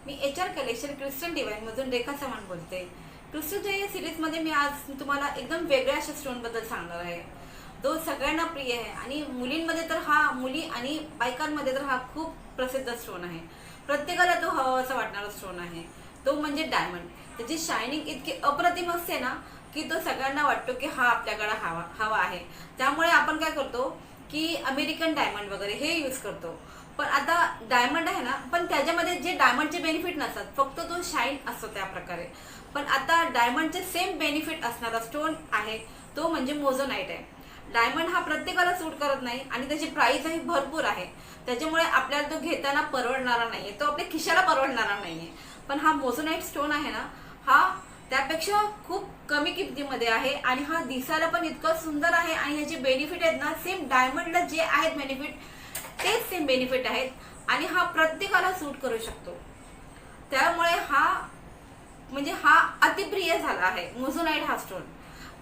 मी HR collection crystal divine मधून रेखा चव्हाण बोलते। क्रिस्टलच्या या सिरीज मध्ये मी आज तुम्हाला एकदम वेगळ्या अशा स्टोन बद्दल सांगणार आहे, जो सगळ्यांना प्रिय आहे आणि मुलींमध्ये तर हा, मुली आणि बायकांमध्ये तर हा खूप प्रसिद्ध स्टोन आहे। प्रत्येकाला तो हवा असा वाटणारा स्टोन आहे, तो म्हणजे डायमंड। त्याची शायनिंग इतकी अप्रतिम असते ना की तो सगळ्यांना वाटतो की हा आपल्याकडे हवा आहे। त्यामुळे आपण काय करतो की अमेरिकन डायमंड वगैरे हे यूज करतो। पण आता डायमंड आहे ना, पण त्याच्यामध्ये जे डायमंडचे बेनिफिट नसतात, फक्त तो शाईन असतो त्या प्रकारे। पण आता डायमंडचे सेम बेनिफिट असणारा स्टोन आहे, तो म्हणजे मोझोनाइट आहे। डायमंड हा प्रत्येकाला सूट करत नाही आणि त्याची प्राइसही भरपूर आहे, त्याच्यामुळे आपल्याला तो घेताना परवडणारा नाहीये, तो आपल्या खिशाला परवडणारा नाहीये। पण हा मोझोनाइट स्टोन आहे ना, हा त्यापेक्षा खूप कमी किमतीमध्ये आहे आणि हा दिसायला पण इतका सुंदर आहे आणि ह्याचे बेनिफिट आहेत ना, सेम डायमंडला जे आहेत बेनिफिट तेच सेम बेनिफिट आहेत आणि हा प्रत्येकाला सूट करू शकतो। त्यामुळे हा अतिप्रिय झाला आहे मोझोनाइट हा स्टोन।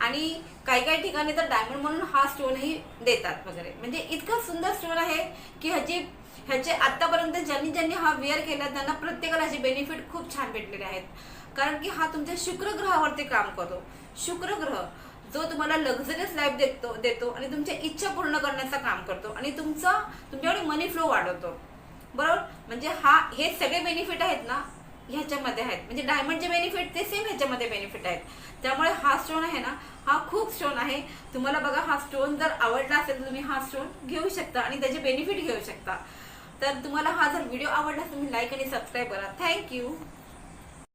आणि काही काही ठिकाणी तर डायमंड म्हणून हा स्टोनही देतात वगैरे, म्हणजे इतका सुंदर स्टोन आहे की ह्याचे आतापर्यंत ज्यांनी ज्यांनी हा वेअर केला त्यांना प्रत्येकाला ह्याचे बेनिफिट खूप छान भेटलेले आहेत। कारण की हा तुमच्या शुक्र ग्रहावरती काम करतो। शुक्र ग्रह जो तुम्हाला लक्झरियस लाईफ देतो आणि तुमच्या इच्छा पूर्ण करण्याचं काम करतो आणि तुमच्याकडे मनी फ्लो वाढवतो, बरोबर। म्हणजे हे सगळे बेनिफिट आहेत ना ह्याच्यामध्ये आहेत, म्हणजे डायमंडचे बेनिफिट ते सेम ह्याच्यामध्ये बेनिफिट आहेत। त्यामुळे हा स्टोन आहे ना, हा खूप स्टोन आहे। तुम्हाला बघा, हा स्टोन जर आवडला असेल तर तुम्ही हा स्टोन घेऊ शकता आणि त्याचे बेनिफिट घेऊ शकता। तर तुम्हाला हा जर व्हिडिओ आवडला तर तुम्ही लाईक आणि सबस्क्राईब करा। थँक्यू।